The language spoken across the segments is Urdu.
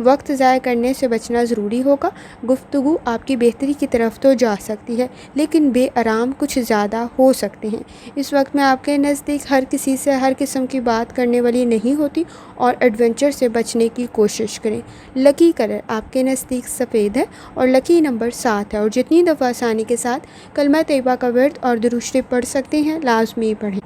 وقت ضائع کرنے سے بچنا ضروری ہوگا۔ گفتگو آپ کی بہتری کی طرف تو جا سکتی ہے لیکن بے آرام کچھ زیادہ ہو سکتے ہیں۔ اس وقت میں آپ کے نزدیک ہر کسی سے ہر قسم کی بات کرنے والی نہیں ہوتی اور ایڈونچر سے بچنے کی کوشش کریں۔ لکی کلر آپ کے نزدیک سفید ہے اور لکی نمبر 7 ہے، اور جتنی دفعہ آسانی کے ساتھ کلمہ طیبہ کا ورد اور درود شریف پڑھ سکتے ہیں لازمی پڑھیں۔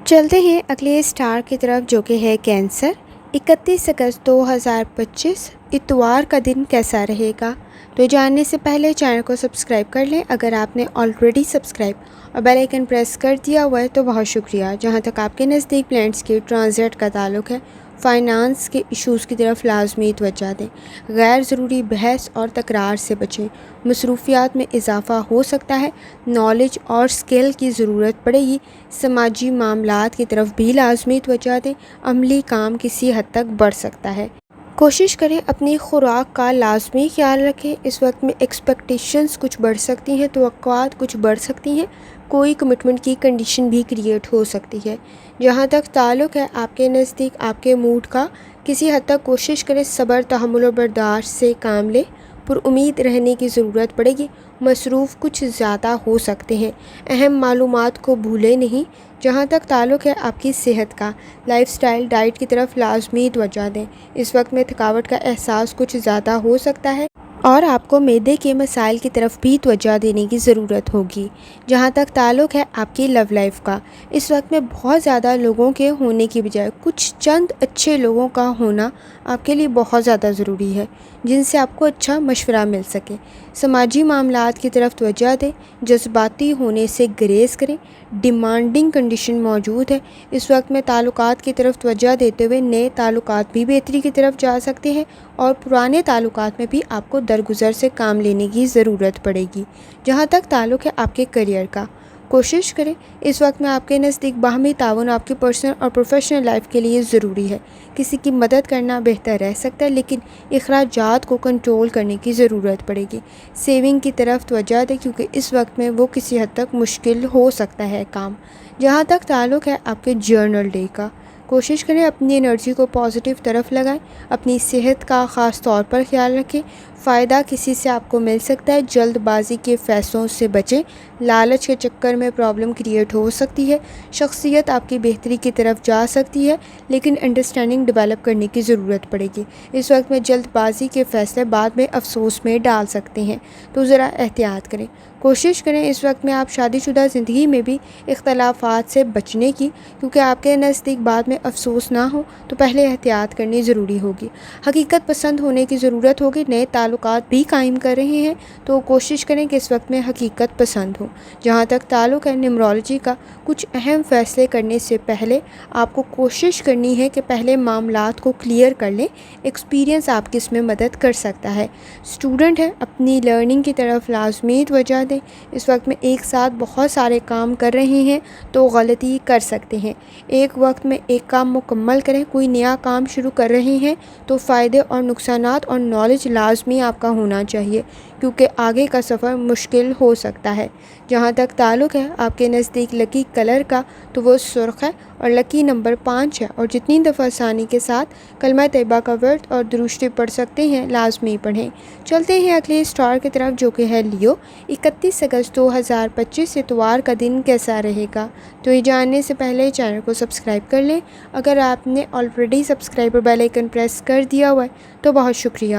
چلتے ہیں اگلے اسٹار کی طرف جو کہ ہے کینسر۔ 31 اگست 2025 اتوار کا دن کیسا رہے گا؟ تو جاننے سے پہلے چینل کو سبسکرائب کر لیں اگر آپ نے آلریڈی سبسکرائب اور بیل آئیکن پریس کر دیا ہوا ہے تو بہت شکریہ۔ جہاں تک آپ کے نزدیک پلانٹس کے ٹرانزٹ کا تعلق ہے، فائنانس کے ایشوز کی طرف لازمی توجہ دیں۔ غیر ضروری بحث اور تکرار سے بچیں۔ مصروفیات میں اضافہ ہو سکتا ہے، نالج اور سکل کی ضرورت پڑے گی۔ سماجی معاملات کی طرف بھی لازمی توجہ دیں۔ عملی کام کسی حد تک بڑھ سکتا ہے۔ کوشش کریں اپنی خوراک کا لازمی خیال رکھیں۔ اس وقت میں ایکسپیکٹیشنز کچھ بڑھ سکتی ہیں، توقعات کچھ بڑھ سکتی ہیں، کوئی کمٹمنٹ کی کنڈیشن بھی کریٹ ہو سکتی ہے۔ جہاں تک تعلق ہے آپ کے نزدیک آپ کے موڈ کا، کسی حد تک کوشش کریں صبر، تحمل و برداشت سے کام لیں۔ پر امید رہنے کی ضرورت پڑے گی۔ مصروف کچھ زیادہ ہو سکتے ہیں۔ اہم معلومات کو بھولیں نہیں۔ جہاں تک تعلق ہے آپ کی صحت کا، لائف سٹائل ڈائٹ کی طرف لازمی توجہ دیں۔ اس وقت میں تھکاوٹ کا احساس کچھ زیادہ ہو سکتا ہے اور آپ کو معدے کے مسائل کی طرف بھی توجہ دینے کی ضرورت ہوگی۔ جہاں تک تعلق ہے آپ کی لو لائف کا، اس وقت میں بہت زیادہ لوگوں کے ہونے کی بجائے کچھ چند اچھے لوگوں کا ہونا آپ کے لیے بہت زیادہ ضروری ہے جن سے آپ کو اچھا مشورہ مل سکے۔ سماجی معاملات کی طرف توجہ دیں۔ جذباتی ہونے سے گریز کریں۔ ڈیمانڈنگ کنڈیشن موجود ہے۔ اس وقت میں تعلقات کی طرف توجہ دیتے ہوئے نئے تعلقات بھی بہتری کی طرف جا سکتے ہیں اور پرانے تعلقات میں بھی آپ کو درگزر سے کام لینے کی ضرورت پڑے گی۔ جہاں تک تعلق ہے آپ کے کریئر کا، کوشش کریں اس وقت میں آپ کے نزدیک باہمی تعاون آپ کی پرسنل اور پروفیشنل لائف کے لیے ضروری ہے۔ کسی کی مدد کرنا بہتر رہ سکتا ہے لیکن اخراجات کو کنٹرول کرنے کی ضرورت پڑے گی۔ سیونگ کی طرف توجہ دیں کیونکہ اس وقت میں وہ کسی حد تک مشکل ہو سکتا ہے کام۔ جہاں تک تعلق ہے آپ کے جرنل ڈے کا، کوشش کریں اپنی انرجی کو پازیٹیو طرف لگائیں۔ اپنی صحت کا خاص طور پر خیال رکھیں۔ فائدہ کسی سے آپ کو مل سکتا ہے، جلد بازی کے فیصلوں سے بچیں۔ لالچ کے چکر میں پرابلم کریٹ ہو سکتی ہے۔ شخصیت آپ کی بہتری کی طرف جا سکتی ہے لیکن انڈرسٹینڈنگ ڈیولپ کرنے کی ضرورت پڑے گی۔ اس وقت میں جلد بازی کے فیصلے بعد میں افسوس میں ڈال سکتے ہیں تو ذرا احتیاط کریں۔ کوشش کریں اس وقت میں آپ شادی شدہ زندگی میں بھی اختلافات سے بچنے کی، کیونکہ آپ کے نزدیک بعد میں افسوس نہ ہو تو پہلے احتیاط کرنی ضروری ہوگی۔ حقیقت پسند ہونے کی ضرورت ہوگی۔ نئے تعلقات بھی قائم کر رہے ہیں تو کوشش کریں کہ اس وقت میں حقیقت پسند ہو۔ جہاں تک تعلق ہے نیومرولوجی کا، کچھ اہم فیصلے کرنے سے پہلے آپ کو کوشش کرنی ہے کہ پہلے معاملات کو کلیئر کر لیں۔ ایکسپیرینس آپ کی اس میں مدد کر سکتا ہے۔ اسٹوڈنٹ ہے اپنی لرننگ کی طرف لازمی توجہ دیں۔ اس وقت میں ایک ساتھ بہت سارے کام کر رہے ہیں تو غلطی کر سکتے ہیں۔ ایک وقت میں ایک کام مکمل کریں۔ کوئی نیا کام شروع کر رہے ہیں تو فائدے اور نقصانات اور نالج لازمی آپ کا ہونا چاہیے کیونکہ آگے کا سفر مشکل ہو سکتا ہے۔ جہاں تک تعلق ہے آپ کے نزدیک لکی کلر کا تو وہ سرخ ہے اور لکی نمبر 5 ہے، اور جتنی دفعہ آسانی کے ساتھ کلمہ طیبہ کا ورد اور درود شریف پڑھ سکتے ہیں لازمی پڑھیں۔ چلتے ہیں اگلے اسٹار کی طرف جو کہ ہے لیو۔ 31 اگست 2025 اتوار کا دن کیسا رہے گا؟ تو یہ جاننے سے پہلے چینل کو سبسکرائب کر لیں اگر آپ نے آلریڈی سبسکرائب اور بیل آئیکن پریس کر دیا ہوا ہے تو بہت شکریہ۔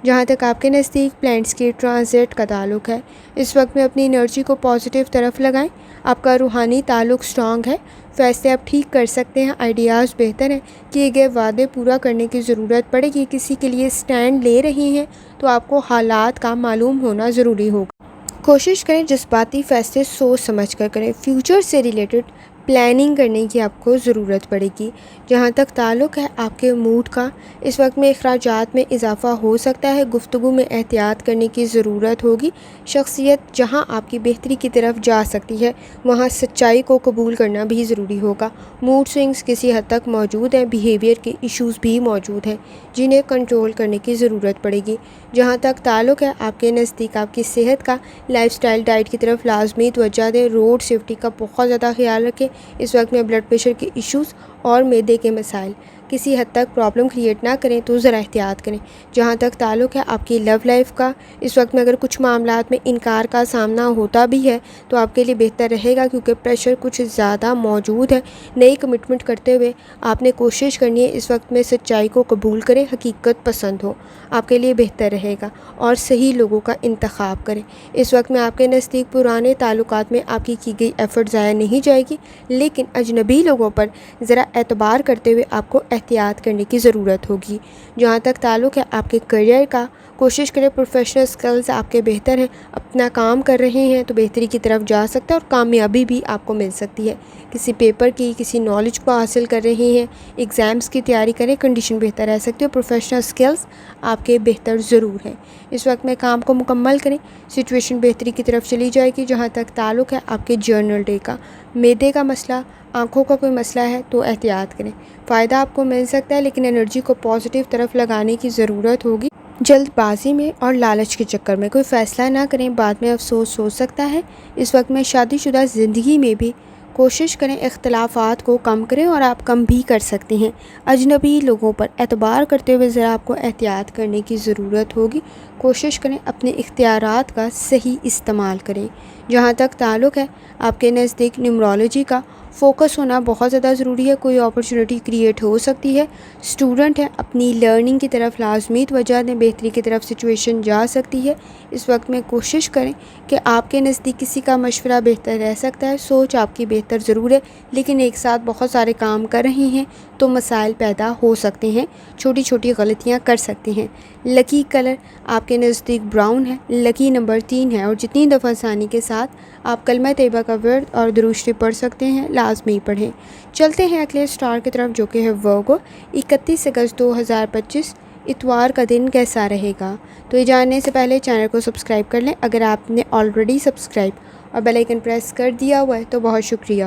جہاں تک آپ کے نزدیک پلانٹس کے ٹرانزٹ کا تعلق ہے، اس وقت میں اپنی انرجی کو پازیٹیو طرف لگائیں۔ آپ کا روحانی تعلق سٹرانگ ہے۔ فیصلے آپ ٹھیک کر سکتے ہیں۔ آئیڈیاز بہتر ہیں۔ کیے گئے وعدے پورا کرنے کی ضرورت پڑے گی۔ کسی کے لیے سٹینڈ لے رہے ہیں تو آپ کو حالات کا معلوم ہونا ضروری ہوگا۔ کوشش کریں جذباتی فیصلے سوچ سمجھ کر کریں۔ فیوچر سے ریلیٹڈ پلاننگ کرنے کی آپ کو ضرورت پڑے گی۔ جہاں تک تعلق ہے آپ کے موڈ کا، اس وقت میں اخراجات میں اضافہ ہو سکتا ہے۔ گفتگو میں احتیاط کرنے کی ضرورت ہوگی۔ شخصیت جہاں آپ کی بہتری کی طرف جا سکتی ہے وہاں سچائی کو قبول کرنا بھی ضروری ہوگا۔ موڈ سوئنگز کسی حد تک موجود ہیں۔ بیہیویئر کے ایشوز بھی موجود ہیں جنہیں کنٹرول کرنے کی ضرورت پڑے گی۔ جہاں تک تعلق ہے آپ کے نزدیک آپ کی صحت کا، لائف سٹائل ڈائٹ کی طرف لازمی توجہ دیں۔ روڈ سیفٹی کا بہت زیادہ خیال رکھیں۔ اس وقت میں بلڈ پریشر کے ایشوز اور معدے کے مسائل کسی حد تک پرابلم کریٹ نہ کریں تو ذرا احتیاط کریں۔ جہاں تک تعلق ہے آپ کی لو لائف کا، اس وقت میں اگر کچھ معاملات میں انکار کا سامنا ہوتا بھی ہے تو آپ کے لیے بہتر رہے گا، کیونکہ پریشر کچھ زیادہ موجود ہے۔ نئی کمٹمنٹ کرتے ہوئے آپ نے کوشش کرنی ہے اس وقت میں سچائی کو قبول کریں، حقیقت پسند ہو، آپ کے لیے بہتر رہے گا، اور صحیح لوگوں کا انتخاب کریں۔ اس وقت میں آپ کے نزدیک پرانے تعلقات میں آپ کی گئی ایفرٹ ضائع نہیں جائے گی، لیکن اجنبی لوگوں پر ذرا اعتبار کرتے ہوئے آپ کو احتیاط کرنے کی ضرورت ہوگی۔ جہاں تک تعلق ہے آپ کے کیریئر کا، کوشش کریں پروفیشنل سکلز آپ کے بہتر ہیں، اپنا کام کر رہے ہیں تو بہتری کی طرف جا سکتا ہے اور کامیابی بھی آپ کو مل سکتی ہے۔ کسی پیپر کی، کسی نالج کو حاصل کر رہے ہیں، ایگزامز کی تیاری کریں، کنڈیشن بہتر رہ سکتی ہے، پروفیشنل سکلز آپ کے بہتر ضرور ہیں۔ اس وقت میں کام کو مکمل کریں، سچویشن بہتری کی طرف چلی جائے گی۔ جہاں تک تعلق ہے آپ کے جرنل ڈے کا، معدے کا مسئلہ، آنکھوں کا کوئی مسئلہ ہے تو احتیاط کریں۔ فائدہ آپ کو مل سکتا ہے، لیکن انرجی کو پازیٹیو طرف لگانے کی ضرورت ہوگی۔ جلد بازی میں اور لالچ کے چکر میں کوئی فیصلہ نہ کریں، بعد میں افسوس ہو سکتا ہے۔ اس وقت میں شادی شدہ زندگی میں بھی کوشش کریں اختلافات کو کم کریں، اور آپ کم بھی کر سکتے ہیں۔ اجنبی لوگوں پر اعتبار کرتے ہوئے ذرا آپ کو احتیاط کرنے کی ضرورت ہوگی۔ کوشش کریں اپنے اختیارات کا صحیح استعمال کریں۔ جہاں تک تعلق ہے آپ کے نزدیک نیومرولوجی کا، فوکس ہونا بہت زیادہ ضروری ہے، کوئی اپرچونٹی کریٹ ہو سکتی ہے۔ اسٹوڈنٹ ہے، اپنی لرننگ کی طرف لازمی توجہ دیں، بہتری کی طرف سچویشن جا سکتی ہے۔ اس وقت میں کوشش کریں کہ آپ کے نزدیک کسی کا مشورہ بہتر رہ سکتا ہے، سوچ آپ کی بہتر ضرور ہے، لیکن ایک ساتھ بہت سارے کام کر رہے ہیں تو مسائل پیدا ہو سکتے ہیں، چھوٹی چھوٹی غلطیاں کر سکتے ہیں۔ لکی کلر آپ کے نزدیک براؤن ہے، لکی نمبر 3 ہے، اور جتنی دفعہ آسانی کے ساتھ آپ کلمہ طیبہ کا ورد اور درود شریف پڑھ سکتے ہیں لازمی پڑھیں۔ چلتے ہیں اگلے اسٹار کی طرف جو کہ ہے ورگو۔ 31 اگست 2025 اتوار کا دن کیسا رہے گا؟ تو یہ جاننے سے پہلے چینل کو سبسکرائب کر لیں، اگر آپ نے آلریڈی سبسکرائب اور بیل آئیکن پریس کر دیا ہوا ہے تو بہت شکریہ۔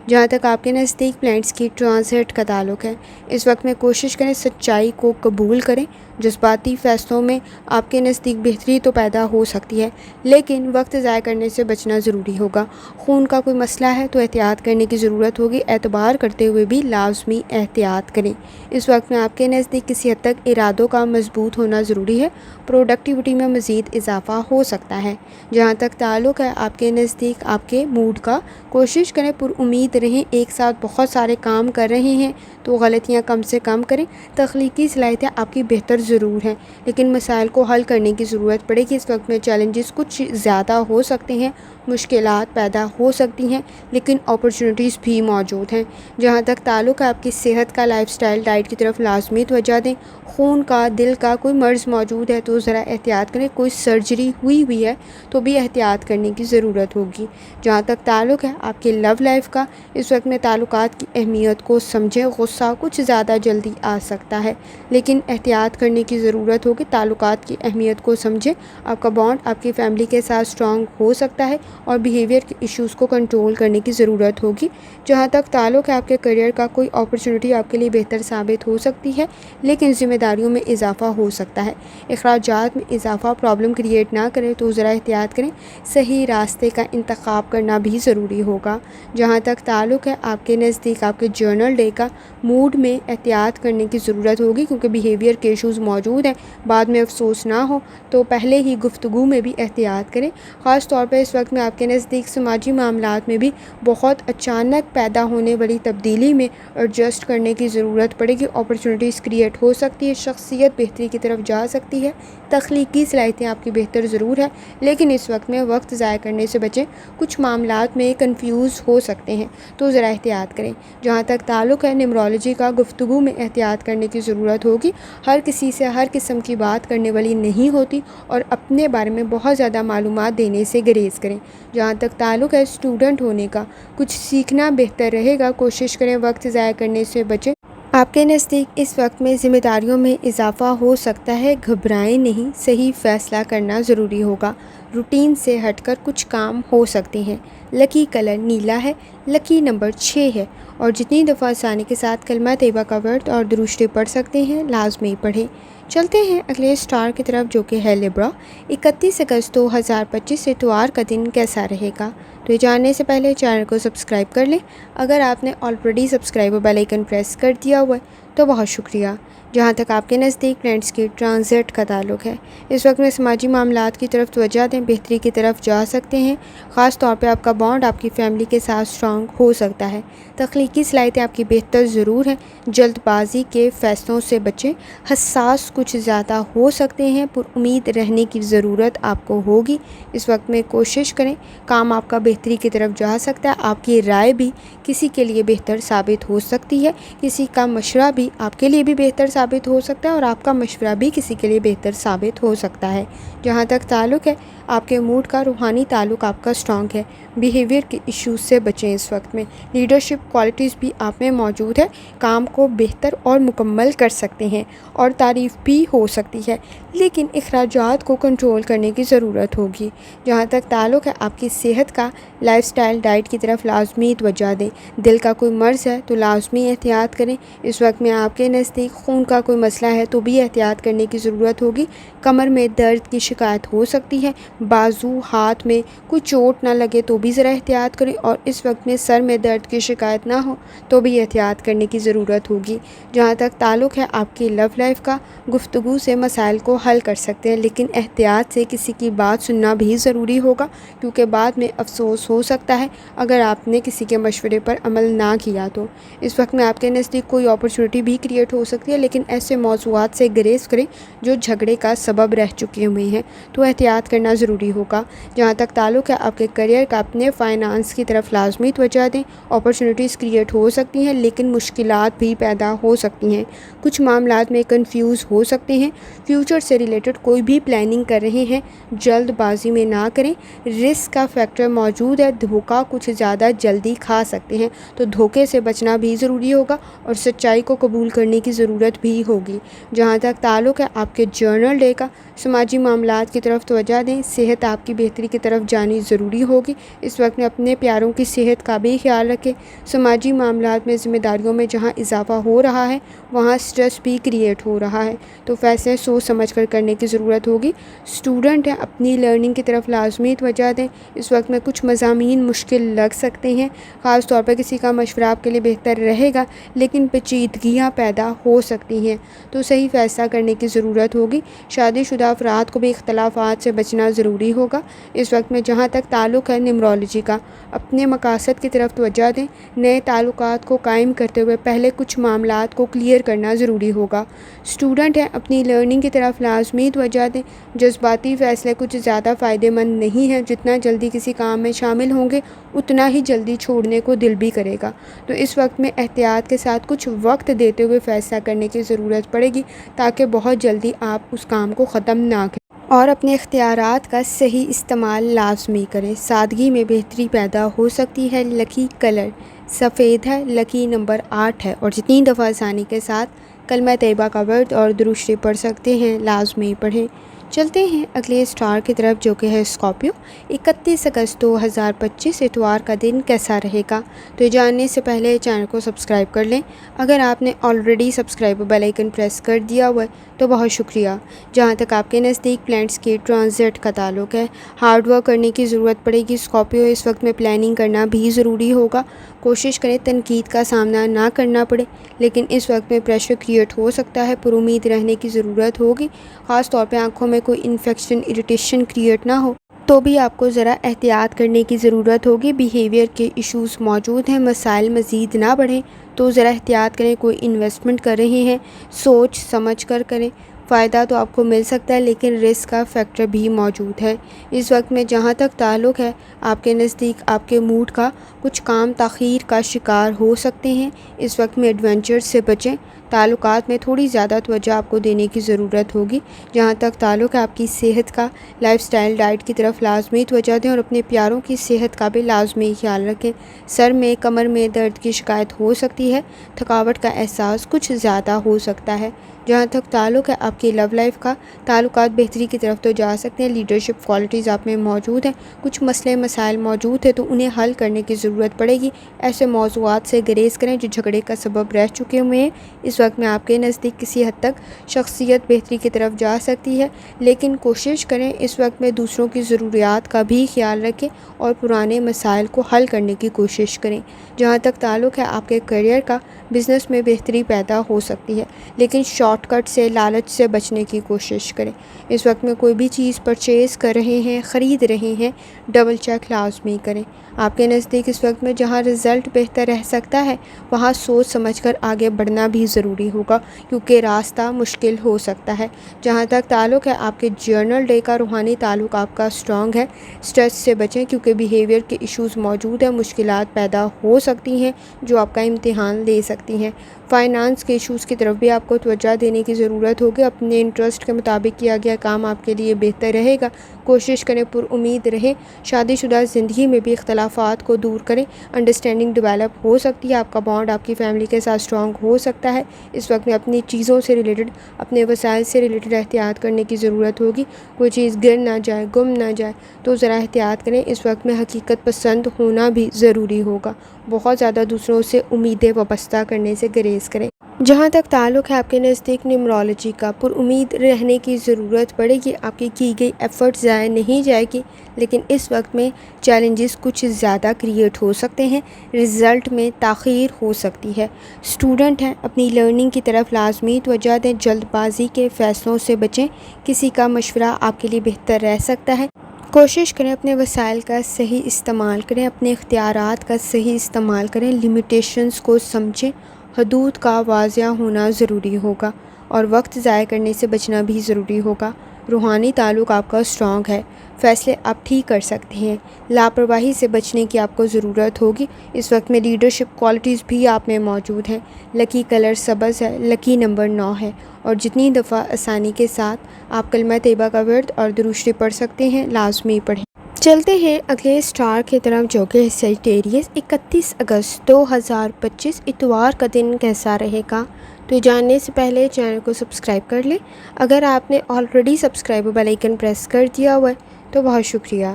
جہاں تک آپ کے نزدیک پلانٹس کی ٹرانزٹ کا تعلق ہے، اس وقت میں کوشش کریں سچائی کو قبول کریں۔ جذباتی فیصلوں میں آپ کے نزدیک بہتری تو پیدا ہو سکتی ہے، لیکن وقت ضائع کرنے سے بچنا ضروری ہوگا۔ خون کا کوئی مسئلہ ہے تو احتیاط کرنے کی ضرورت ہوگی، اعتبار کرتے ہوئے بھی لازمی احتیاط کریں۔ اس وقت میں آپ کے نزدیک کسی حد تک ارادوں کا مضبوط ہونا ضروری ہے، پروڈکٹیوٹی میں مزید اضافہ ہو سکتا ہے۔ جہاں تک تعلق ہے آپ کے نزدیک آپ کے موڈ کا، کوشش کریں پر امید رہیں، ایک ساتھ بہت سارے کام کر رہے ہیں تو غلطیاں کم سے کم کریں۔ تخلیقی صلاحیتیں آپ کی بہتر ضرور ہیں، لیکن مسائل کو حل کرنے کی ضرورت پڑے گی۔ اس وقت میں چیلنجز کچھ زیادہ ہو سکتے ہیں، مشکلات پیدا ہو سکتی ہیں، لیکن اپرچونٹیز بھی موجود ہیں۔ جہاں تک تعلق ہے آپ کی صحت کا، لائف سٹائل ڈائٹ کی طرف لازمی توجہ دیں۔ خون کا، دل کا کوئی مرض موجود ہے تو ذرا احتیاط کریں، کوئی سرجری ہوئی ہے تو بھی احتیاط کرنے کی ضرورت ہوگی۔ جہاں تک تعلق ہے آپ کی لو لائف کا، اس وقت میں تعلقات کی اہمیت کو سمجھیں، غصہ کچھ زیادہ جلدی آ سکتا ہے، لیکن احتیاط کرنے کی ضرورت ہوگی۔ تعلقات کی اہمیت کو سمجھیں، آپ کا بانڈ آپ کی فیملی کے ساتھ اسٹرانگ ہو سکتا ہے، اور بیہیویئر کے ایشوز کو کنٹرول کرنے کی ضرورت ہوگی۔ جہاں تک تعلق ہے آپ کے کیریئر کا، کوئی اپرچونٹی آپ کے لیے بہتر ثابت ہو سکتی ہے، لیکن ذمہ داریوں میں اضافہ ہو سکتا ہے، اخراجات میں اضافہ پرابلم کریٹ نہ کرے تو ذرا احتیاط کریں، صحیح راستے کا انتخاب کرنا بھی ضروری ہوگا۔ جہاں تک تعلق ہے آپ کے نزدیک آپ کے جرنل ڈے کا، موڈ میں احتیاط کرنے کی ضرورت ہوگی، کیونکہ بیہیویئر کے ایشوز موجود ہیں، بعد میں افسوس نہ ہو تو پہلے ہی گفتگو میں بھی احتیاط کریں۔ خاص طور پہ اس وقت میں آپ کے نزدیک سماجی معاملات میں بھی بہت اچانک پیدا ہونے والی تبدیلی میں ایڈجسٹ کرنے کی ضرورت پڑے گی، اپرچونٹیز کریٹ ہو سکتی ہے، شخصیت بہتری کی طرف جا سکتی ہے، تخلیقی صلاحیتیں آپ کی بہتر ضرور ہے، لیکن اس وقت میں وقت ضائع کرنے سے بچیں، کچھ معاملات میں کنفیوز ہو سکتے ہیں تو ذرا احتیاط کریں۔ جہاں تک تعلق ہے نیومرولوجی کا، گفتگو میں احتیاط کرنے کی ضرورت ہوگی، ہر کسی سے ہر قسم کی بات کرنے والی نہیں ہوتی، اور اپنے بارے میں بہت زیادہ معلومات دینے سے گریز کریں۔ جہاں تک تعلق ہے اسٹوڈنٹ ہونے کا، کچھ سیکھنا بہتر رہے گا، کوشش کریں وقت ضائع کرنے سے بچیں۔ آپ کے نزدیک اس وقت میں ذمہ داریوں میں اضافہ ہو سکتا ہے، گھبرائیں نہیں، صحیح فیصلہ کرنا ضروری ہوگا، روٹین سے ہٹ کر کچھ کام ہو سکتے ہیں۔ لکی کلر نیلا ہے، لکی نمبر 6 ہے، اور جتنی دفعہ آسانی کے ساتھ کلمہ طیبہ کا ورد اور درود شریف پڑھ سکتے ہیں لازمی پڑھیں۔ چلتے ہیں اگلے اسٹار کی طرف جو کہ ہے لیبرا۔ 31 اگست 2025 اتوار کا دن کیسا رہے گا؟ تو یہ جاننے سے پہلے چینل کو سبسکرائب کر لیں، اگر آپ نے آلریڈی سبسکرائب اور بیل آئیکن پریس کر دیا ہوا ہے تو بہت شکریہ۔ جہاں تک آپ کے نزدیک فرینڈس کی ٹرانزٹ کا تعلق ہے، اس وقت میں سماجی معاملات کی طرف توجہ دیں، بہتری کی طرف جا سکتے ہیں۔ خاص طور پہ آپ کا بانڈ آپ کی فیملی کے ساتھ اسٹرانگ ہو سکتا ہے۔ تخلیقی صلاحیتیں آپ کی بہتر ضرور ہیں، جلد بازی کے فیصلوں سے بچیں، حساس کچھ زیادہ ہو سکتے ہیں، پر امید رہنے کی ضرورت آپ کو ہوگی۔ اس وقت میں کوشش کریں، کام آپ کا بہتری کی طرف جا سکتا ہے، آپ کی رائے بھی کسی کے لیے بہتر ثابت ہو سکتی ہے، کسی کا مشورہ بھی آپ کے لیے بھی بہتر ثابت ہو سکتا ہے اور آپ کا مشورہ بھی کسی کے لیے بہتر ثابت ہو سکتا ہے۔ جہاں تک تعلق ہے آپ کے موڈ کا، روحانی تعلق آپ کا اسٹرانگ ہے، بیہیویئر کے ایشوز سے بچیں۔ اس وقت میں لیڈرشپ کوالٹیز بھی آپ میں موجود ہے، کام کو بہتر اور مکمل کر سکتے ہیں اور تعریف بھی ہو سکتی ہے، لیکن اخراجات کو کنٹرول کرنے کی ضرورت ہوگی۔ جہاں تک تعلق ہے آپ کی صحت کا، لائف سٹائل ڈائٹ کی طرف لازمی توجہ دیں۔ دل کا کوئی مرض ہے تو لازمی احتیاط کریں۔ اس وقت میں آپ کے نزدیک خون کا کوئی مسئلہ ہے تو بھی احتیاط کرنے کی ضرورت ہوگی۔ کمر میں درد کی شکایت ہو سکتی ہے، بازو ہاتھ میں کوئی چوٹ نہ لگے تو بھی ذرا احتیاط کریں، اور اس وقت میں سر میں درد کی شکایت نہ ہو تو بھی احتیاط کرنے کی ضرورت ہوگی۔ جہاں تک تعلق ہے آپ کی لو لائف کا، گفتگو سے مسائل کو حل کر سکتے ہیں، لیکن احتیاط سے کسی کی بات سننا بھی ضروری ہوگا، کیونکہ بعد میں افسوس ہو سکتا ہے اگر آپ نے کسی کے مشورے پر عمل نہ کیا تو۔ اس وقت میں آپ کے نزدیک کوئی اپرچونٹی بھی کریٹ ہو سکتی ہے، لیکن ایسے موضوعات سے گریز کریں جو جھگڑے کا سبب رہ چکے ہوئے ہیں، تو احتیاط کرنا ضروری ہوگا۔ جہاں تک تعلق ہے آپ کے کریئر کا، اپنے فائنانس کی طرف لازمی توجہ دیں۔ اپرچونٹیز کریٹ ہو سکتی ہیں، لیکن مشکلات بھی پیدا ہو سکتی ہیں، کچھ معاملات میں کنفیوز ہو سکتے ہیں۔ فیوچر سے ریلیٹڈ کوئی بھی پلاننگ کر رہے ہیں، جلد بازی میں نہ کریں، رسک کا فیکٹر موجود ہے، دھوکہ کچھ زیادہ جلدی کھا سکتے ہیں، تو دھوکے سے بچنا بھی ضروری ہوگا اور سچائی کو قبول کرنے کی ضرورت بھی ہوگی۔ جہاں تک تعلق ہے آپ کے جرنل ڈے کا، سماجی معاملات کی طرف توجہ دیں، صحت آپ کی بہتری کی طرف جانی ضروری ہوگی۔ اس وقت میں اپنے پیاروں کی صحت کا بھی خیال رکھیں۔ سماجی معاملات میں ذمہ داریوں میں جہاں اضافہ ہو رہا ہے وہاں سٹریس بھی کریٹ ہو رہا ہے، تو فیصلے سوچ سمجھ کر کرنے کی ضرورت ہوگی۔ اسٹوڈنٹ ہیں، اپنی لرننگ کی طرف لازمی توجہ دیں۔ اس وقت میں کچھ مضامین مشکل لگ سکتے ہیں، خاص طور پر کسی کا مشورہ آپ کے لیے بہتر رہے گا، لیکن پیچیدگیاں پیدا ہو سکتی ہیں، تو صحیح فیصلہ کرنے کی ضرورت ہوگی۔ شادی شدہ افراد کو بھی اختلافات سے بچنا ضروری ہوگا۔ اس وقت میں جہاں تک تعلق ہے نیمرولوجی کا، اپنے مقاصد کی طرف توجہ دیں۔ نئے تعلقات کو قائم کرتے ہوئے پہلے کچھ معاملات کو کلیئر کرنا ضروری ہوگا۔ اسٹوڈنٹ ہیں، اپنی لرننگ کی طرف لازمی توجہ دیں۔ جذباتی فیصلے کچھ زیادہ فائدہ مند نہیں ہیں، جتنا جلدی کسی کام میں شامل ہوں گے اتنا ہی جلدی چھوڑنے کو دل بھی کرے گا، تو اس وقت میں احتیاط کے ساتھ کچھ وقت دیتے ہوئے فیصلہ کرنے کی ضرورت پڑے گی، تاکہ بہت جلدی آپ اس کام کو ختم نہ کریں اور اپنے اختیارات کا صحیح استعمال لازمی کریں۔ سادگی میں بہتری پیدا ہو سکتی ہے۔ لکی کلر سفید ہے، لکی نمبر 8 ہے، اور جتنی دفعہ آسانی کے ساتھ کلمہ طیبہ کا ورد اور درود شریف پڑھ سکتے ہیں لازمی پڑھیں۔ چلتے ہیں اگلے اسٹار کی طرف، جو کہ ہے اسکارپیو۔ 31 اگست 2025 اتوار کا دن کیسا رہے گا؟ تو یہ جاننے سے پہلے چینل کو سبسکرائب کر لیں۔ اگر آپ نے already subscribe bell icon press کر دیا ہوا ہے تو بہت شکریہ۔ جہاں تک آپ کے نزدیک پلانٹس کی ٹرانزٹ کا تعلق ہے، ہارڈ ورک کرنے کی ضرورت پڑے گی اسکارپیو۔ اس وقت میں پلاننگ کرنا بھی ضروری ہوگا۔ کوشش کریں تنقید کا سامنا نہ کرنا پڑے، لیکن اس وقت میں پریشر کریٹ ہو سکتا ہے، پر امید رہنے کی ضرورت ہوگی۔ خاص طور پہ آنکھوں میں کوئی انفیکشن، اریٹیشن کریٹ نہ ہو تو بھی آپ کو ذرا احتیاط کرنے کی ضرورت ہوگی۔ بیہیویئر کے ایشوز موجود ہیں، مسائل مزید نہ بڑھیں تو ذرا احتیاط کریں۔ کوئی انویسٹمنٹ کر رہے ہیں سوچ سمجھ کر کریں، فائدہ تو آپ کو مل سکتا ہے، لیکن رسک کا فیکٹر بھی موجود ہے۔ اس وقت میں جہاں تک تعلق ہے آپ کے نزدیک، آپ کے موڈ کا، کچھ کام تاخیر کا شکار ہو سکتے ہیں۔ اس وقت میں ایڈونچر سے بچیں۔ تعلقات میں تھوڑی زیادہ توجہ آپ کو دینے کی ضرورت ہوگی۔ جہاں تک تعلق ہے آپ کی صحت کا، لائف سٹائل ڈائٹ کی طرف لازمی توجہ دیں اور اپنے پیاروں کی صحت کا بھی لازمی خیال رکھیں۔ سر میں، کمر میں درد کی شکایت ہو سکتی ہے، تھکاوٹ کا احساس کچھ زیادہ ہو سکتا ہے۔ جہاں تک تعلق ہے آپ کی لو لائف کا، تعلقات بہتری کی طرف تو جا سکتے ہیں، لیڈرشپ کوالٹیز آپ میں موجود ہیں، کچھ مسئلے مسائل موجود ہیں تو انہیں حل کرنے کی ضرورت پڑے گی۔ ایسے موضوعات سے گریز کریں جو جھگڑے کا سبب رہ چکے ہوئے ہیں۔ اس اس وقت میں آپ کے نزدیک کسی حد تک شخصیت بہتری کی طرف جا سکتی ہے، لیکن کوشش کریں اس وقت میں دوسروں کی ضروریات کا بھی خیال رکھیں اور پرانے مسائل کو حل کرنے کی کوشش کریں۔ جہاں تک تعلق ہے آپ کے کیریئر کا، بزنس میں بہتری پیدا ہو سکتی ہے، لیکن شارٹ کٹ سے، لالچ سے بچنے کی کوشش کریں۔ اس وقت میں کوئی بھی چیز پرچیز کر رہے ہیں، خرید رہے ہیں، ڈبل چیک لازمی کریں۔ آپ کے نزدیک اس وقت میں جہاں رزلٹ بہتر رہ سکتا ہے، وہاں سوچ سمجھ کر آگے بڑھنا بھی ضروری ہوگا، کیونکہ راستہ مشکل ہو سکتا ہے۔ جہاں تک تعلق ہے آپ کے جرنل ڈے کا، روحانی تعلق آپ کا اسٹرانگ ہے۔ اسٹریس سے بچیں کیونکہ بیہیویئر کے ایشوز موجود ہیں، مشکلات پیدا ہو سکتی ہیں جو آپ کا امتحان لے سکتی ہیں۔ فائنانس کے ایشوز کی طرف بھی آپ کو توجہ دینے کی ضرورت ہوگی۔ اپنے انٹرسٹ کے مطابق کیا گیا کام آپ کے لیے بہتر رہے گا۔ کوشش کریں پر امید رہیں۔ شادی شدہ زندگی میں بھی اختلافات کو دور کریں، انڈرسٹینڈنگ ڈیولپ ہو سکتی ہے، آپ کا بانڈ آپ کی فیملی کے ساتھ اسٹرانگ ہو سکتا ہے۔ اس وقت میں اپنی چیزوں سے ریلیٹڈ، اپنے وسائل سے ریلیٹڈ احتیاط کرنے کی ضرورت ہوگی۔ کوئی چیز گر نہ جائے، گم نہ جائے، تو ذرا احتیاط کریں۔ اس وقت میں حقیقت پسند ہونا بھی ضروری ہوگا۔ بہت زیادہ دوسروں سے امیدیں وابستہ کرنے سے گریز کریں۔ جہاں تک تعلق ہے آپ کے نزدیک نیومرولوجی کا، پر امید رہنے کی ضرورت پڑے گی۔ آپ کی گئی ایفرٹ ضائع نہیں جائے گی، لیکن اس وقت میں چیلنجز کچھ زیادہ کریٹ ہو سکتے ہیں، رزلٹ میں تاخیر ہو سکتی ہے۔ اسٹوڈنٹ ہیں، اپنی لرننگ کی طرف لازمی توجہ دیں، جلد بازی کے فیصلوں سے بچیں، کسی کا مشورہ آپ کے لیے بہتر رہ سکتا ہے۔ کوشش کریں اپنے وسائل کا صحیح استعمال کریں، اپنے اختیارات کا صحیح استعمال کریں، لمیٹیشنز کو سمجھیں، حدود کا واضح ہونا ضروری ہوگا، اور وقت ضائع کرنے سے بچنا بھی ضروری ہوگا۔ روحانی تعلق آپ کا اسٹرانگ ہے، فیصلے آپ ٹھیک کر سکتے ہیں، لاپرواہی سے بچنے کی آپ کو ضرورت ہوگی۔ اس وقت میں لیڈرشپ کوالٹیز بھی آپ میں موجود ہیں۔ لکی کلر سبز ہے، لکی نمبر 9 ہے، اور جتنی دفعہ آسانی کے ساتھ آپ کلمہ طیبہ کا ورد اور درود شریف پڑھ سکتے ہیں، لازمی پڑھیں۔ چلتے ہیں اگلے اسٹار کی طرف جو کہ سیجیٹیریس۔ 31 اگست 2025 اتوار کا دن کیسا رہے گا؟ تو یہ جاننے سے پہلے چینل کو سبسکرائب کر لیں۔ اگر آپ نے already subscribe bell icon press کر دیا ہوا ہے تو بہت شکریہ۔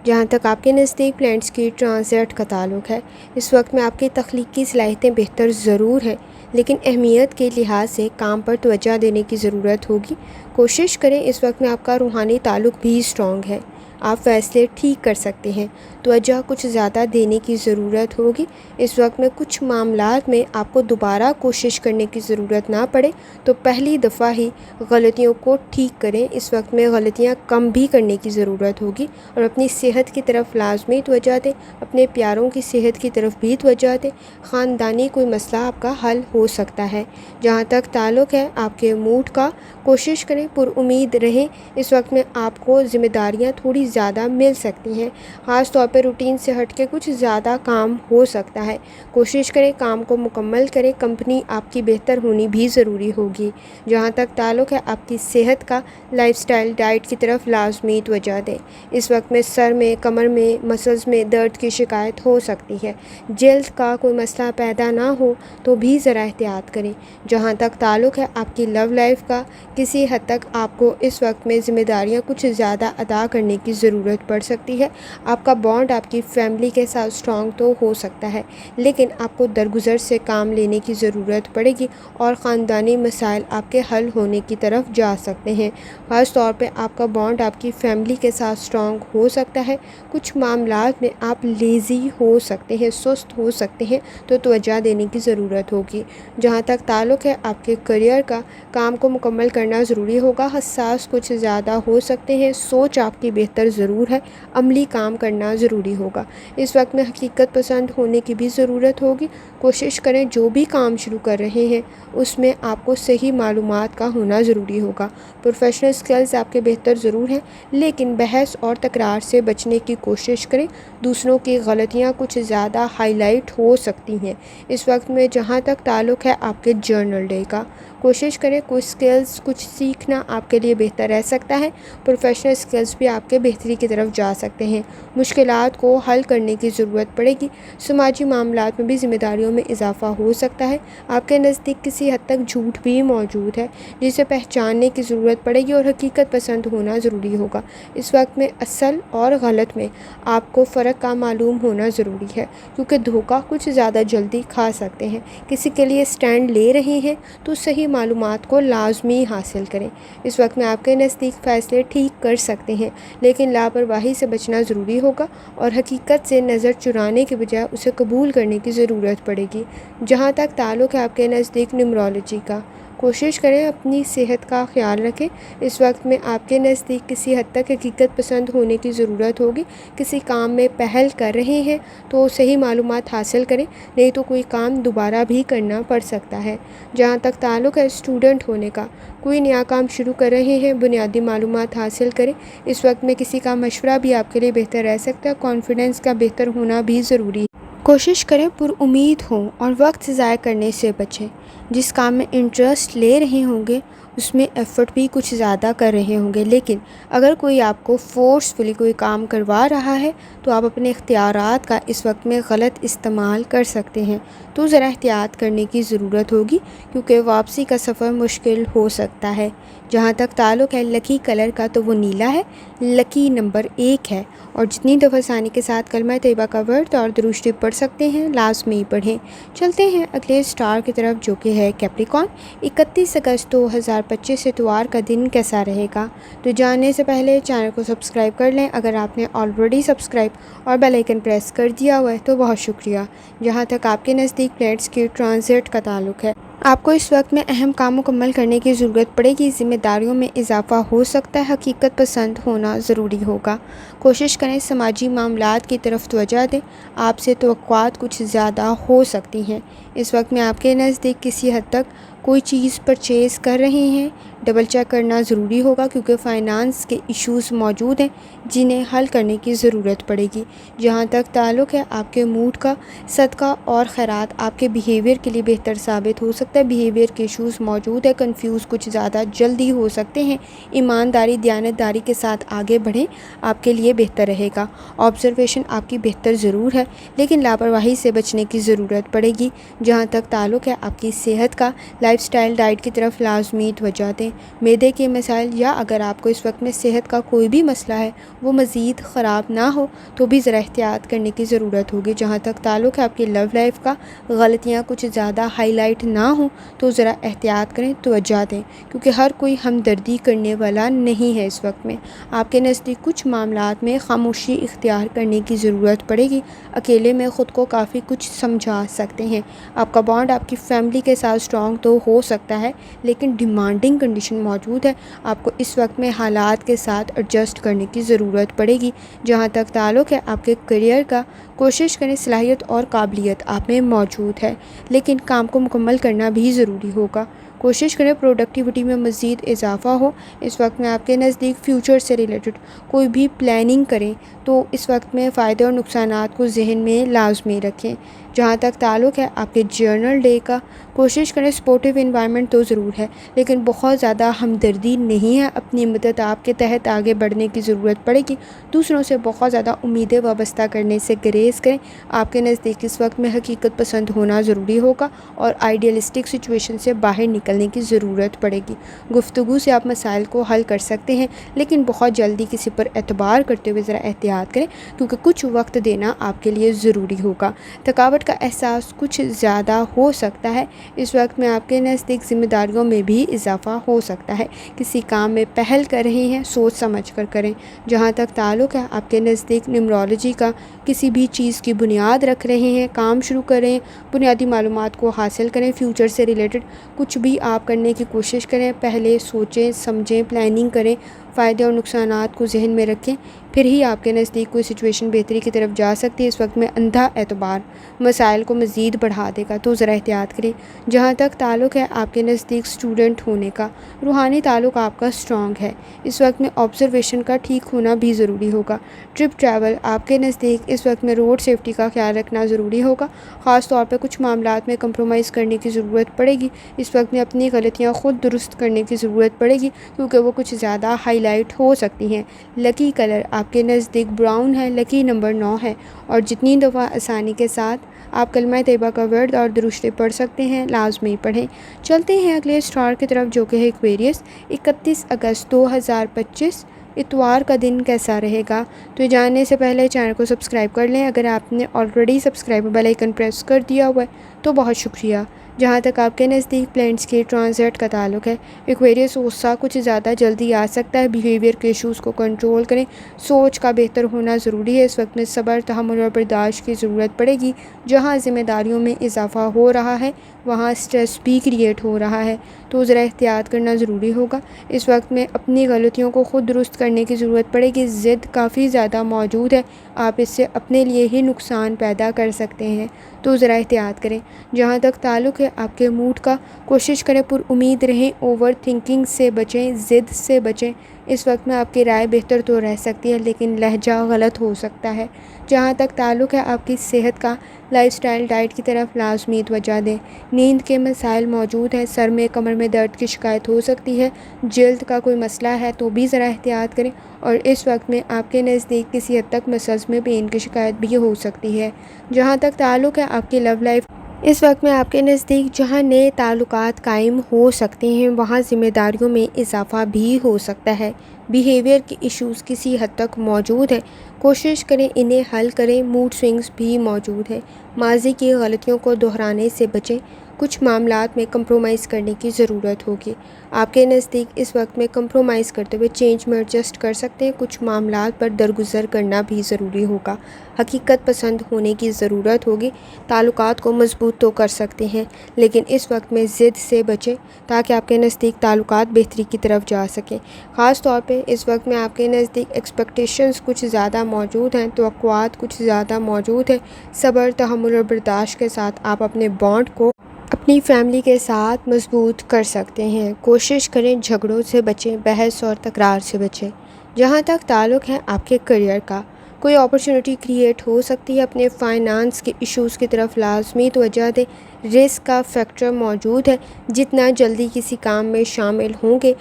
جہاں تک آپ کے نزدیک پلانٹس کی ٹرانزٹ کا تعلق ہے، اس وقت میں آپ کی تخلیقی صلاحیتیں بہتر ضرور ہیں، لیکن اہمیت کے لحاظ سے کام پر توجہ دینے کی ضرورت ہوگی۔ کوشش کریں اس وقت میں آپ کا روحانی تعلق بھی اسٹرانگ ہے، آپ فیصلے ٹھیک کر سکتے ہیں، توجہ کچھ زیادہ دینے کی ضرورت ہوگی۔ اس وقت میں کچھ معاملات میں آپ کو دوبارہ کوشش کرنے کی ضرورت نہ پڑے تو پہلی دفعہ ہی غلطیوں کو ٹھیک کریں۔ اس وقت میں غلطیاں کم بھی کرنے کی ضرورت ہوگی، اور اپنی صحت کی طرف لازمی توجہ دیں، اپنے پیاروں کی صحت کی طرف بھی توجہ دیں۔ خاندانی کوئی مسئلہ آپ کا حل ہو سکتا ہے۔ جہاں تک تعلق ہے آپ کے موڈ کا، کوشش کریں پر امید رہیں۔ اس وقت میں آپ کو ذمہ داریاں تھوڑی زیادہ مل سکتی ہیں، خاص طور پہ روٹین سے ہٹ کے کچھ زیادہ کام ہو سکتا ہے۔ کوشش کریں کام کو مکمل کریں، کمپنی آپ کی بہتر ہونی بھی ضروری ہوگی۔ جہاں تک تعلق ہے آپ کی صحت کا، لائف سٹائل ڈائٹ کی طرف لازمی توجہ دیں۔ اس وقت میں سر میں، کمر میں، مسلز میں درد کی شکایت ہو سکتی ہے۔ جلد کا کوئی مسئلہ پیدا نہ ہو تو بھی ذرا احتیاط کریں۔ جہاں تک تعلق ہے آپ کی لو لائف کا، کسی حد تک آپ کو اس وقت میں ذمہ داریاں کچھ زیادہ ادا کرنے کی ضرورت پڑ سکتی ہے۔ آپ کا بانڈ آپ کی فیملی کے ساتھ اسٹرانگ تو ہو سکتا ہے، لیکن آپ کو درگزر سے کام لینے کی ضرورت پڑے گی، اور خاندانی مسائل آپ کے حل ہونے کی طرف جا سکتے ہیں۔ خاص طور پہ آپ کا بانڈ آپ کی فیملی کے ساتھ اسٹرانگ ہو سکتا ہے۔ کچھ معاملات میں آپ لیزی ہو سکتے ہیں، سست ہو سکتے ہیں، تو توجہ دینے کی ضرورت ہوگی۔ جہاں تک تعلق ہے آپ کے کیریئر کا، کام کو مکمل کرنا ضروری ہوگا، حساس کچھ زیادہ ہو سکتے ہیں، سوچ آپ کی بہتر ضرور ہے، عملی کام کرنا ضروری ہوگا۔ اس وقت میں حقیقت پسند ہونے کی بھی ضرورت ہوگی۔ کوشش کریں جو بھی کام شروع کر رہے ہیں اس میں آپ کو صحیح معلومات کا ہونا ضروری ہوگا۔ پروفیشنل سکلز آپ کے بہتر ضرور ہیں، لیکن بحث اور تکرار سے بچنے کی کوشش کریں۔ دوسروں کی غلطیاں کچھ زیادہ ہائی لائٹ ہو سکتی ہیں۔ اس وقت میں جہاں تک تعلق ہے آپ کے جرنل ڈے کا، کوشش کریں کچھ سکلز کچھ سیکھنا آپ کے لیے بہتر رہ سکتا ہے۔ پروفیشنل سکلز بھی آپ کے بہتری کی طرف جا سکتے ہیں۔ مشکلات کو حل کرنے کی ضرورت پڑے گی۔ سماجی معاملات میں بھی ذمہ داریوں میں اضافہ ہو سکتا ہے۔ آپ کے نزدیک کسی حد تک جھوٹ بھی موجود ہے جسے پہچاننے کی ضرورت پڑے گی اور حقیقت پسند ہونا ضروری ہوگا۔ اس وقت میں اصل اور غلط میں آپ کو فرق کا معلوم ہونا ضروری ہے، کیونکہ دھوکہ کچھ زیادہ جلدی کھا سکتے ہیں۔ کسی کے لیے سٹینڈ لے رہے ہیں تو صحیح معلومات کو لازمی حاصل کریں۔ اس وقت میں آپ کے نزدیک فیصلے ٹھیک کر سکتے ہیں، لیکن لاپرواہی سے بچنا ضروری ہوگا اور حقیقت سے نظر چرانے کے بجائے اسے قبول کرنے کی ضرورت پڑے گی۔ جہاں تک تعلق ہے آپ کے نزدیک نیومرولوجی کا، کوشش کریں اپنی صحت کا خیال رکھیں۔ اس وقت میں آپ کے نزدیک کسی حد تک حقیقت پسند ہونے کی ضرورت ہوگی۔ کسی کام میں پہل کر رہے ہیں تو صحیح معلومات حاصل کریں، نہیں تو کوئی کام دوبارہ بھی کرنا پڑ سکتا ہے۔ جہاں تک تعلق ہے اسٹوڈنٹ ہونے کا، کوئی نیا کام شروع کر رہے ہیں، بنیادی معلومات حاصل کریں۔ اس وقت میں کسی کا مشورہ بھی آپ کے لیے بہتر رہ سکتا ہے۔ کانفیڈنس کا بہتر ہونا بھی ضروری ہے۔ کوشش کریں پر امید ہوں اور وقت ضائع کرنے سے بچیں۔ جس کام میں انٹرسٹ لے رہے ہوں گے اس میں ایفرٹ بھی کچھ زیادہ کر رہے ہوں گے، لیکن اگر کوئی آپ کو فورسفلی کوئی کام کروا رہا ہے تو آپ اپنے اختیارات کا اس وقت میں غلط استعمال کر سکتے ہیں، تو ذرا احتیاط کرنے کی ضرورت ہوگی کیونکہ واپسی کا سفر مشکل ہو سکتا ہے۔ جہاں تک تعلق ہے لکی کلر کا تو وہ نیلا ہے، لکی نمبر 1 ہے، اور جتنی دفعہ آسانی کے ساتھ کلمہ طیبہ کا ورد اور درود شریف پڑھ سکتے ہیں لازمی پڑھیں۔ چلتے ہیں اگلے اسٹار کی طرف جو کہ ہے کیپریکن۔ 31 اگست 2025 اتوار کا دن کیسا رہے گا؟ تو جاننے سے پہلے چینل کو سبسکرائب کر لیں۔ اگر آپ نے آلریڈی سبسکرائب اور بیل آئیکن پریس کر دیا ہوا ہے تو بہت شکریہ۔ جہاں تک آپ کے نزدیک پلینٹس کی ٹرانزٹ کا تعلق ہے، آپ کو اس وقت میں اہم کام مکمل کرنے کی ضرورت پڑے گی۔ ذمہ داریوں میں اضافہ ہو سکتا ہے، حقیقت پسند ہونا ضروری ہوگا۔ کوشش کریں سماجی معاملات کی طرف توجہ دیں، آپ سے توقعات کچھ زیادہ ہو سکتی ہیں۔ اس وقت میں آپ کے نزدیک کسی حد تک کوئی چیز پرچیز کر رہے ہیں، ڈبل چیک کرنا ضروری ہوگا کیونکہ فائنانس کے ایشوز موجود ہیں جنہیں حل کرنے کی ضرورت پڑے گی۔ جہاں تک تعلق ہے آپ کے موڈ کا، صدقہ اور خیرات آپ کے بیہیویئر کے لیے بہتر ثابت ہو سکتا ہے۔ بیہیویئر کے ایشوز موجود ہے، کنفیوز کچھ زیادہ جلدی ہو سکتے ہیں۔ ایمانداری، دیانتداری کے ساتھ آگے بڑھیں، آپ کے لیے بہتر رہے گا۔ آبزرویشن آپ کی بہتر ضرور ہے لیکن لاپرواہی سے بچنے کی ضرورت پڑے گی۔ جہاں تک تعلق ہے آپ کی صحت کا، لائف سٹائل ڈائٹ کی طرف لازمی توجہ دیں۔ معدے کے مسائل یا اگر آپ کو اس وقت میں صحت کا کوئی بھی مسئلہ ہے وہ مزید خراب نہ ہو تو بھی ذرا احتیاط کرنے کی ضرورت ہوگی۔ جہاں تک تعلق ہے آپ کی لو لائف کا، غلطیاں کچھ زیادہ ہائی لائٹ نہ ہوں تو ذرا احتیاط کریں، توجہ دیں کیونکہ ہر کوئی ہمدردی کرنے والا نہیں ہے۔ اس وقت میں آپ کے نزدیک کچھ معاملات میں خاموشی اختیار کرنے کی ضرورت پڑے گی۔ اکیلے میں خود کو کافی کچھ سمجھا سکتے ہیں۔ آپ کا بانڈ آپ کی فیملی کے ساتھ اسٹرانگ تو ہو سکتا ہے لیکن ڈیمانڈنگ کنڈیشن موجود ہے۔ آپ کو اس وقت میں حالات کے ساتھ ایڈجسٹ کرنے کی ضرورت پڑے گی۔ جہاں تک تعلق ہے آپ کے کیریئر کا، کوشش کریں صلاحیت اور قابلیت آپ میں موجود ہے لیکن کام کو مکمل کرنا بھی ضروری ہوگا۔ کوشش کریں پروڈکٹیوٹی میں مزید اضافہ ہو۔ اس وقت میں آپ کے نزدیک فیوچر سے ریلیٹڈ کوئی بھی پلاننگ کریں تو اس وقت میں فائدے اور نقصانات کو ذہن میں لازمی رکھیں۔ جہاں تک تعلق ہے آپ کے جرنل ڈے کا، کوشش کریں سپورٹیو انوائرمنٹ تو ضرور ہے لیکن بہت زیادہ ہمدردی نہیں ہے۔ اپنی مدت آپ کے تحت آگے بڑھنے کی ضرورت پڑے گی۔ دوسروں سے بہت زیادہ امیدیں وابستہ کرنے سے گریز کریں۔ آپ کے نزدیک اس وقت میں حقیقت پسند ہونا ضروری ہوگا اور آئیڈیلسٹک سچویشن سے باہر نکلنے کی ضرورت پڑے گی۔ گفتگو سے آپ مسائل کو حل کر سکتے ہیں لیکن بہت جلدی کسی پر اعتبار کرتے ہوئے ذرا احتیاط کریں کیونکہ کچھ وقت دینا آپ کے لیے ضروری ہوگا۔ تھکاوٹ کا احساس کچھ زیادہ ہو سکتا ہے۔ اس وقت میں آپ کے نزدیک ذمہ داریوں میں بھی اضافہ ہو سکتا ہے۔ کسی کام میں پہل کر رہے ہیں، سوچ سمجھ کر کریں۔ جہاں تک تعلق ہے آپ کے نزدیک نیومرولوجی کا، کسی بھی چیز کی بنیاد رکھ رہے ہیں، کام شروع کریں، بنیادی معلومات کو حاصل کریں۔ فیوچر سے ریلیٹڈ کچھ بھی آپ کرنے کی کوشش کریں، پہلے سوچیں سمجھیں، پلاننگ کریں، فائدے اور نقصانات کو ذہن میں رکھیں، پھر ہی آپ کے نزدیک کوئی سچویشن بہتری کی طرف جا سکتی ہے۔ اس وقت میں اندھا اعتبار مسائل کو مزید بڑھا دے گا تو ذرا احتیاط کریں۔ جہاں تک تعلق ہے آپ کے نزدیک اسٹوڈنٹ ہونے کا، روحانی تعلق آپ کا اسٹرانگ ہے۔ اس وقت میں آبزرویشن کا ٹھیک ہونا بھی ضروری ہوگا۔ ٹرپ ٹریول آپ کے نزدیک اس وقت میں روڈ سیفٹی کا خیال رکھنا ضروری ہوگا، خاص طور پہ کچھ معاملات میں کمپرومائز کرنے کی ضرورت پڑے گی۔ اس وقت میں اپنی غلطیاں خود درست کرنے کی ضرورت پڑے گی کیونکہ وہ کچھ زیادہ ہائی لائٹ ہو سکتی ہیں۔ لکی کلر آپ کے نزدیک براؤن ہے، لکی نمبر 9 ہے، اور جتنی دفعہ آسانی کے ساتھ آپ کلمہ طیبہ کا ورد اور درود شریف پڑھ سکتے ہیں لازمی پڑھیں۔ چلتے ہیں اگلے اسٹار کی طرف جو کہ ہے ایکویریس۔ 31 اگست 2025 اتوار کا دن کیسا رہے گا؟ تو یہ جاننے سے پہلے چینل کو سبسکرائب کر لیں۔ اگر آپ نے already subscribe bell icon press کر دیا ہوا ہے تو بہت شکریہ۔ جہاں تک آپ کے نزدیک پلینٹس کے ٹرانزٹ کا تعلق ہے، ایکویریس غصہ کچھ زیادہ جلدی آ سکتا ہے، بیہیویئر کے ایشوز کو کنٹرول کریں، سوچ کا بہتر ہونا ضروری ہے۔ اس وقت میں صبر، تحمل اور برداشت کی ضرورت پڑے گی۔ جہاں ذمہ داریوں میں اضافہ ہو رہا ہے وہاں سٹریس بھی کریٹ ہو رہا ہے، تو ذرا احتیاط کرنا ضروری ہوگا۔ اس وقت میں اپنی غلطیوں کو خود درست کرنے کی ضرورت پڑے گی۔ ضد کافی زیادہ موجود ہے، آپ اس سے اپنے لیے ہی نقصان پیدا کر سکتے ہیں، تو ذرا احتیاط کریں۔ جہاں تک تعلق ہے آپ کے موڈ کا، کوشش کریں پر امید رہیں، اوور تھنکنگ سے بچیں، ضد سے بچیں۔ اس وقت میں آپ کی رائے بہتر تو رہ سکتی ہے لیکن لہجہ غلط ہو سکتا ہے۔ جہاں تک تعلق ہے آپ کی صحت کا، لائف سٹائل ڈائٹ کی طرف لازمی توجہ دیں۔ نیند کے مسائل موجود ہیں، سر میں کمر میں درد کی شکایت ہو سکتی ہے، جلد کا کوئی مسئلہ ہے تو بھی ذرا احتیاط کریں، اور اس وقت میں آپ کے نزدیک کسی حد تک مسلز میں پین کی شکایت بھی ہو سکتی ہے۔ جہاں تک تعلق ہے آپ کی لو لائف، اس وقت میں آپ کے نزدیک جہاں نئے تعلقات قائم ہو سکتے ہیں وہاں ذمہ داریوں میں اضافہ بھی ہو سکتا ہے۔ بیہیویئر کے ایشوز کسی حد تک موجود ہیں، کوشش کریں انہیں حل کریں۔ موڈ سوئنگز بھی موجود ہیں، ماضی کی غلطیوں کو دہرانے سے بچیں۔ کچھ معاملات میں کمپرومائز کرنے کی ضرورت ہوگی۔ آپ کے نزدیک اس وقت میں کمپرومائز کرتے ہوئے چینج میں ایڈجسٹ کر سکتے ہیں، کچھ معاملات پر درگزر کرنا بھی ضروری ہوگا۔ حقیقت پسند ہونے کی ضرورت ہوگی، تعلقات کو مضبوط تو کر سکتے ہیں لیکن اس وقت میں ضد سے بچیں تاکہ آپ کے نزدیک تعلقات بہتری کی طرف جا سکیں۔ خاص طور پہ اس وقت میں آپ کے نزدیک ایکسپیکٹیشنز کچھ زیادہ موجود ہیں، توقعات کچھ زیادہ موجود ہیں۔ صبر، تحمل اور برداشت کے ساتھ آپ اپنے بانڈ کو اپنی فیملی کے ساتھ مضبوط کر سکتے ہیں۔ کوشش کریں جھگڑوں سے بچیں، بحث اور تکرار سے بچیں۔ جہاں تک تعلق ہے آپ کے کریئر کا، کوئی اپرچونٹی کریٹ ہو سکتی ہے، اپنے فائنانس کے ایشوز کی طرف لازمی توجہ دیں۔ رسک کا فیکٹر موجود ہے، جتنا جلدی کسی کام میں شامل ہوں گے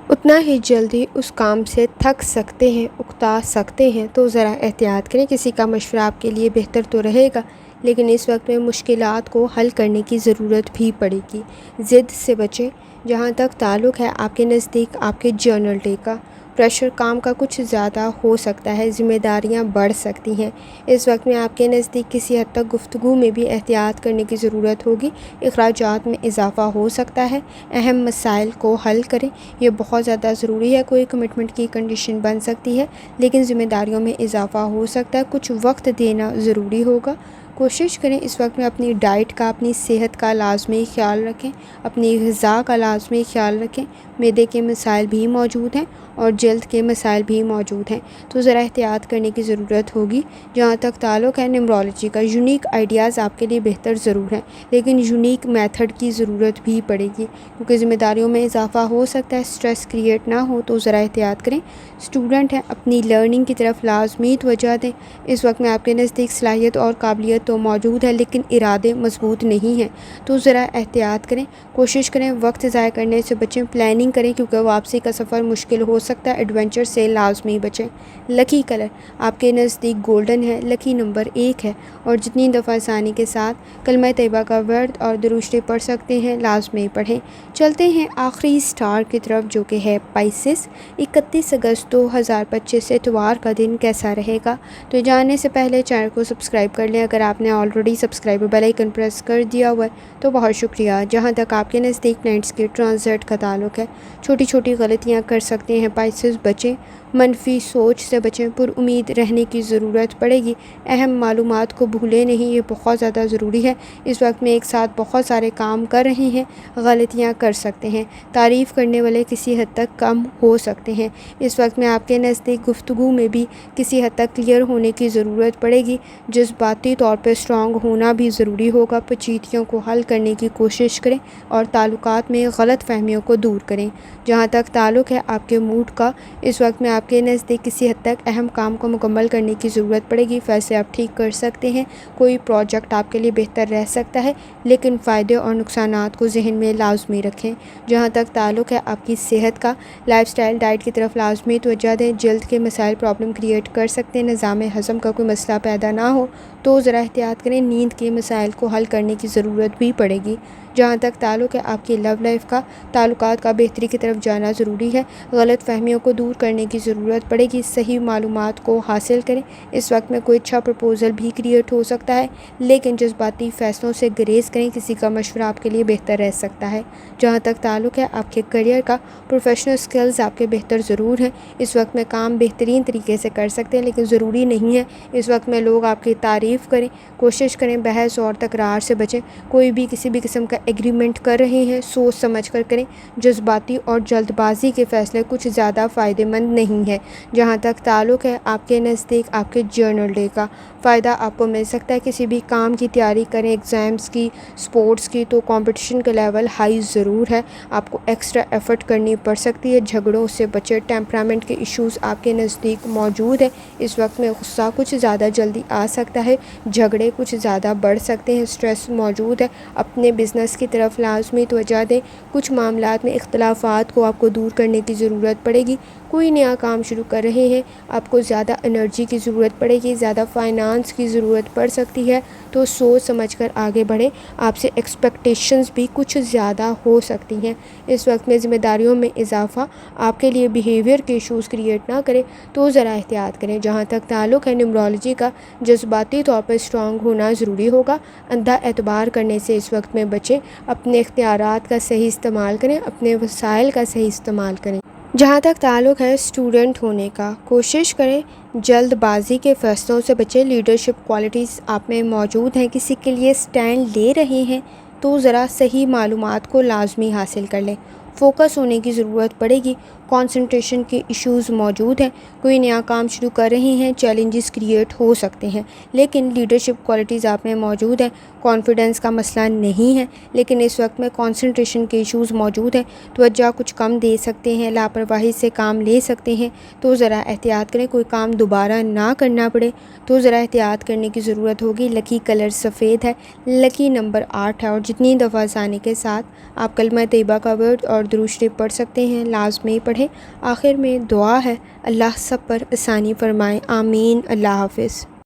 اتنا ہی جلدی اس کام سے تھک سکتے ہیں، اکتا سکتے ہیں، تو ذرا احتیاط کریں۔ کسی کا مشورہ آپ کے لیے بہتر تو رہے گا لیکن اس وقت میں مشکلات کو حل کرنے کی ضرورت بھی پڑے گی۔ ضد سے بچیں۔ جہاں تک تعلق ہے آپ کے نزدیک آپ کے جرنل ڈے کا، پریشر کام کا کچھ زیادہ ہو سکتا ہے، ذمہ داریاں بڑھ سکتی ہیں۔ اس وقت میں آپ کے نزدیک کسی حد تک گفتگو میں بھی احتیاط کرنے کی ضرورت ہوگی، اخراجات میں اضافہ ہو سکتا ہے۔ اہم مسائل کو حل کریں، یہ بہت زیادہ ضروری ہے۔ کوئی کمٹمنٹ کی کنڈیشن بن سکتی ہے لیکن ذمہ داریوں میں اضافہ ہو سکتا ہے، کچھ وقت دینا ضروری ہوگا۔ کوشش کریں اس وقت میں اپنی ڈائٹ کا، اپنی صحت کا لازمی خیال رکھیں، اپنی غذا کا لازمی خیال رکھیں۔ معدے کے مسائل بھی موجود ہیں اور جلد کے مسائل بھی موجود ہیں، تو ذرا احتیاط کرنے کی ضرورت ہوگی۔ جہاں تک تعلق ہے نیمرولوجی کا، یونیک آئیڈیاز آپ کے لیے بہتر ضرور ہیں لیکن یونیک میتھڈ کی ضرورت بھی پڑے گی کیونکہ ذمہ داریوں میں اضافہ ہو سکتا ہے، سٹریس کریٹ نہ ہو، تو ذرا احتیاط کریں۔ اسٹوڈنٹ ہیں، اپنی لرننگ کی طرف لازمی توجہ دیں۔ اس وقت میں آپ کے نزدیک صلاحیت اور قابلیت تو موجود ہے لیکن ارادے مضبوط نہیں ہیں، تو ذرا احتیاط کریں۔ کوشش کریں وقت ضائع کرنے سے بچیں، پلاننگ کریں کیونکہ واپسی کا سفر مشکل ہو سکتا ہے، ایڈونچر سے لازمی بچیں۔ لکی کلر آپ کے نزدیک گولڈن ہے، لکی نمبر 1 ہے، اور جتنی دفعہ آسانی کے ساتھ کلمہ طیبہ کا ورد اور درود شریف پڑھ سکتے ہیں لازمی پڑھیں۔ چلتے ہیں آخری اسٹار کی طرف جو کہ ہے پائسس۔ 31 اگست 2025 اتوار کا دن کیسا رہے گا؟ تو یہ جاننے سے پہلے چینل کو سبسکرائب کر لیں۔ اگر آپ نے already subscribe bell icon press کر دیا ہوا ہے تو بہت شکریہ۔ جہاں تک آپ کے نزدیک پلینٹس کے ٹرانزٹ کا تعلق ہے، چھوٹی چھوٹی غلطیاں کر سکتے ہیں، پائسس بچیں، منفی سوچ سے بچیں، پر امید رہنے کی ضرورت پڑے گی۔ اہم معلومات کو بھولیں نہیں، یہ بہت زیادہ ضروری ہے۔ اس وقت میں ایک ساتھ بہت سارے کام کر رہے ہیں، غلطیاں کر سکتے ہیں، تعریف کرنے والے کسی حد تک کم ہو سکتے ہیں۔ اس وقت میں آپ کے نزدیک گفتگو میں بھی کسی حد تک کلیئر ہونے کی ضرورت پڑے گی، جذباتی طور پہ اسٹرانگ ہونا بھی ضروری ہوگا۔ پیچیدگیوں کو حل کرنے کی کوشش کریں اور تعلقات میں غلط فہمیوں کو دور کریں۔ جہاں تک تعلق ہے آپ کے موڈ کا، اس وقت میں آپ کے نزدیک کسی حد تک اہم کام کو مکمل کرنے کی ضرورت پڑے گی، فیصلے آپ ٹھیک کر سکتے ہیں، کوئی پروجیکٹ آپ کے لیے بہتر رہ سکتا ہے، لیکن فائدے اور نقصانات کو ذہن میں لازمی رکھیں۔ جہاں تک تعلق ہے آپ کی صحت کا، لائف سٹائل ڈائٹ کی طرف لازمی توجہ دیں۔ جلد کے مسائل پرابلم کریٹ کر سکتے ہیں، نظام ہضم کا کوئی مسئلہ پیدا نہ ہو تو ذرا احتیاط کریں، نیند کے مسائل کو حل کرنے کی ضرورت بھی پڑے گی۔ جہاں تک تعلق ہے آپ کی لو لائف کا، تعلقات کا بہتری کی طرف جانا ضروری ہے، غلط فہمیوں کو دور کرنے کی ضرورت پڑے گی، صحیح معلومات کو حاصل کریں۔ اس وقت میں کوئی اچھا پرپوزل بھی کریٹ ہو سکتا ہے، لیکن جذباتی فیصلوں سے گریز کریں، کسی کا مشورہ آپ کے لیے بہتر رہ سکتا ہے۔ جہاں تک تعلق ہے آپ کے کریئر کا، پروفیشنل سکلز آپ کے بہتر ضرور ہیں، اس وقت میں کام بہترین طریقے سے کر سکتے ہیں، لیکن ضروری نہیں ہے اس وقت میں لوگ آپ کی تعریف کریں۔ کوشش کریں بحث اور تکرار سے بچیں، کوئی بھی کسی بھی قسم کا ایگریمنٹ کر رہے ہیں سوچ سمجھ کر کریں، جذباتی اور جلد بازی کے فیصلے کچھ زیادہ فائدہ مند نہیں ہیں۔ جہاں تک تعلق ہے آپ کے نزدیک آپ کے جرنل ڈے کا، فائدہ آپ کو مل سکتا ہے، کسی بھی کام کی تیاری کریں، ایگزامز کی، سپورٹس کی، تو کمپٹیشن کا لیول ہائی ضرور ہے، آپ کو ایکسٹرا ایفرٹ کرنی پڑ سکتی ہے، جھگڑوں سے بچیں، ٹیمپرامنٹ کے ایشوز آپ کے نزدیک موجود ہیں، اس وقت میں غصہ کچھ زیادہ جلدی آ سکتا ہے، جھگڑے کچھ زیادہ بڑھ سکتے ہیں، اسٹریس موجود ہے، اپنے بزنس کی طرف لازمی توجہ دیں، کچھ معاملات میں اختلافات کو آپ کو دور کرنے کی ضرورت پڑے گی، کوئی نیا کام شروع کر رہے ہیں، آپ کو زیادہ انرجی کی ضرورت پڑے گی، زیادہ فائنانس کی ضرورت پڑ سکتی ہے، تو سوچ سمجھ کر آگے بڑھیں، آپ سے ایکسپیکٹیشنز بھی کچھ زیادہ ہو سکتی ہیں، اس وقت میں ذمہ داریوں میں اضافہ آپ کے لیے بیہیویئر کے ایشوز کریٹ نہ کرے تو ذرا احتیاط کریں۔ جہاں تک تعلق ہے نیومرولوجی کا، جذباتی طور پر اسٹرانگ ہونا ضروری ہوگا، اندھا اعتبار کرنے سے اس وقت میں بچیں، اپنے اختیارات کا صحیح استعمال کریں، اپنے وسائل کا صحیح استعمال کریں۔ جہاں تک تعلق ہے اسٹوڈنٹ ہونے کا، کوشش کریں جلد بازی کے فیصلوں سے بچیں، لیڈرشپ کوالٹیز آپ میں موجود ہیں، کسی کے لیے سٹینڈ لے رہے ہیں تو ذرا صحیح معلومات کو لازمی حاصل کر لیں، فوکس ہونے کی ضرورت پڑے گی، کنسنٹریشن کے ایشوز موجود ہیں، کوئی نیا کام شروع کر رہے ہیں، چیلنجز کریٹ ہو سکتے ہیں، لیکن لیڈرشپ کوالٹیز آپ میں موجود ہیں، کانفیڈنس کا مسئلہ نہیں ہے، لیکن اس وقت میں کنسنٹریشن کے ایشوز موجود ہیں، توجہ کچھ کم دے سکتے ہیں، لاپرواہی سے کام لے سکتے ہیں، تو ذرا احتیاط کریں، کوئی کام دوبارہ نہ کرنا پڑے تو ذرا احتیاط کرنے کی ضرورت ہوگی۔ لکی کلر سفید ہے، لکی نمبر 8 ہے، اور جتنی دفعہ آسانی کے ساتھ آپ کلمہ طیبہ کا ورد اور درود شریف پڑھ سکتے ہیں لازمی پڑھیں۔ آخر میں دعا ہے، اللہ سب پر آسانی فرمائے، آمین۔ اللہ حافظ۔